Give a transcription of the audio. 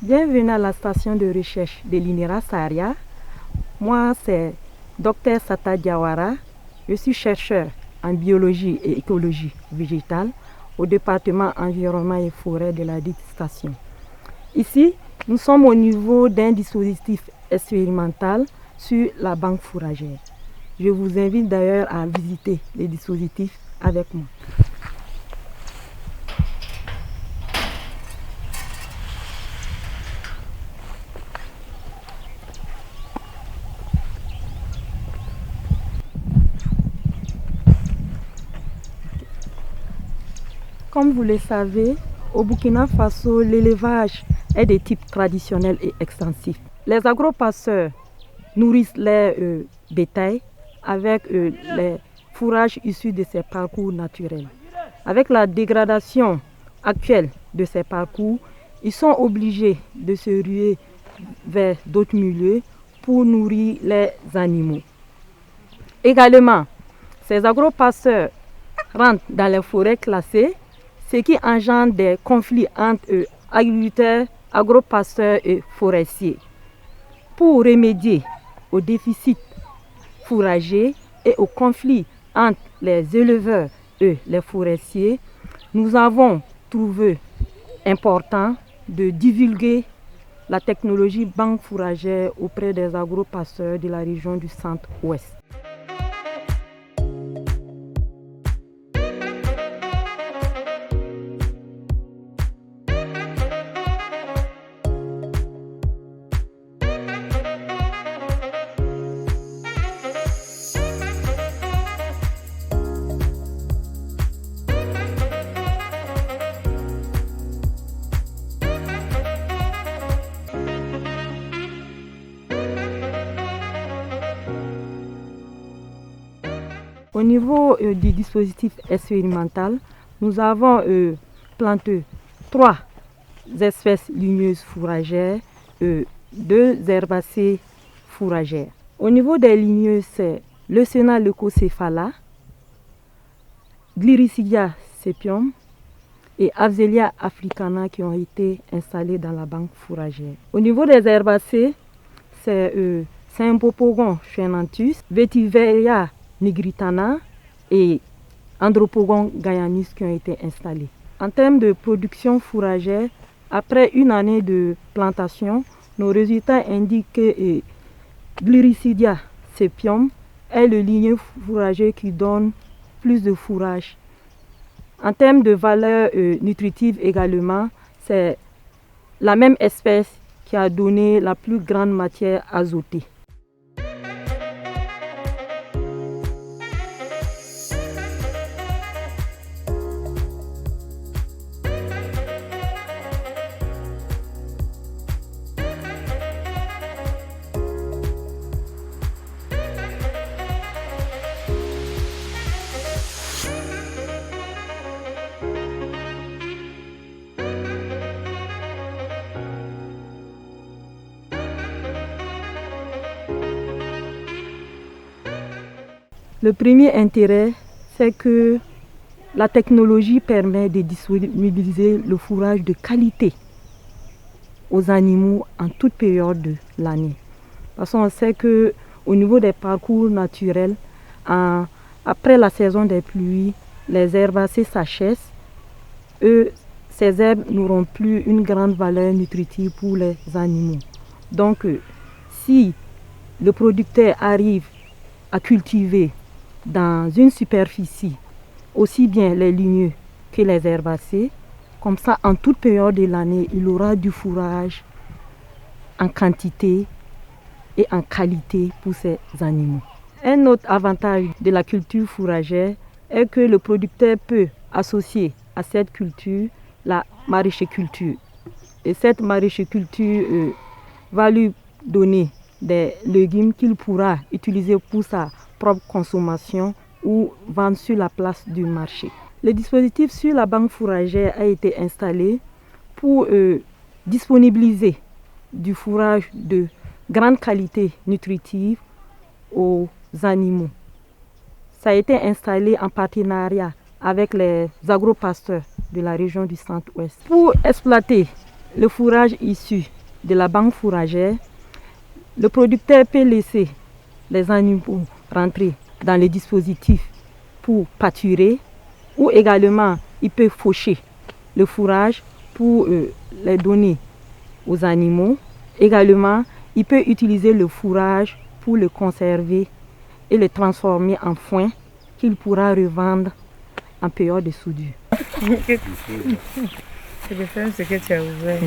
Bienvenue à la station de recherche de l'INERA Saria. Moi, c'est Dr Sata Diawara. Je suis chercheur en biologie et écologie végétale au département environnement et forêt de la dite station. Ici, nous sommes au niveau d'un dispositif expérimental sur la banque fourragère. Je vous invite d'ailleurs à visiter les dispositifs avec moi. Comme vous le savez, au Burkina Faso, l'élevage est de type traditionnel et extensif. Les agropasteurs nourrissent les bétails avec les fourrages issus de ces parcours naturels. Avec la dégradation actuelle de ces parcours, ils sont obligés de se ruer vers d'autres milieux pour nourrir les animaux. Également, ces agropasteurs rentrent dans les forêts classées, ce qui engendre des conflits entre agriculteurs, agropasteurs et forestiers. Pour remédier au déficit fourrager et au conflit entre les éleveurs et les forestiers, nous avons trouvé important de divulguer la technologie banque fourragère auprès des agropasteurs de la région du centre-ouest. Au niveau du dispositif expérimental, nous avons planté 3 espèces ligneuses fourragères, 2 herbacées fourragères. Au niveau des ligneuses, c'est Leucaena leucocephala, Gliricidia sepium et Afzelia africana qui ont été installés dans la banque fourragère. Au niveau des herbacées, c'est Sympopogon schoenanthus, Vetiveria nigritana et Andropogon gaianus qui ont été installés. En termes de production fourragère, après une année de plantation, nos résultats indiquent que Gliricidia sepium est le ligneux fourrager qui donne plus de fourrage. En termes de valeur nutritive également, c'est la même espèce qui a donné la plus grande matière azotée. Le premier intérêt, c'est que la technologie permet de disponibiliser le fourrage de qualité aux animaux en toute période de l'année. Parce qu'on sait qu'au niveau des parcours naturels, après la saison des pluies, les herbacées s'achèvent. Ces herbes n'auront plus une grande valeur nutritive pour les animaux. Donc, si le producteur arrive à cultiver dans une superficie aussi bien les ligneux que les herbacées, comme ça en toute période de l'année, il aura du fourrage en quantité et en qualité pour ces animaux. Un autre avantage de la culture fourragère est que le producteur peut associer à cette culture la maraîchiculture. Et cette maraîchiculture va lui donner des légumes qu'il pourra utiliser pour sa propre consommation ou vendre sur la place du marché. Le dispositif sur la banque fourragère a été installé pour disponibiliser du fourrage de grande qualité nutritive aux animaux. Ça a été installé en partenariat avec les agropasteurs de la région du centre-ouest. Pour exploiter le fourrage issu de la banque fourragère, le producteur peut laisser les animaux rentrer dans le dispositif pour pâturer, ou également il peut faucher le fourrage pour les donner aux animaux. Également, il peut utiliser le fourrage pour le conserver et le transformer en foin qu'il pourra revendre en période de soudure. C'est le ce que tu as ouvert.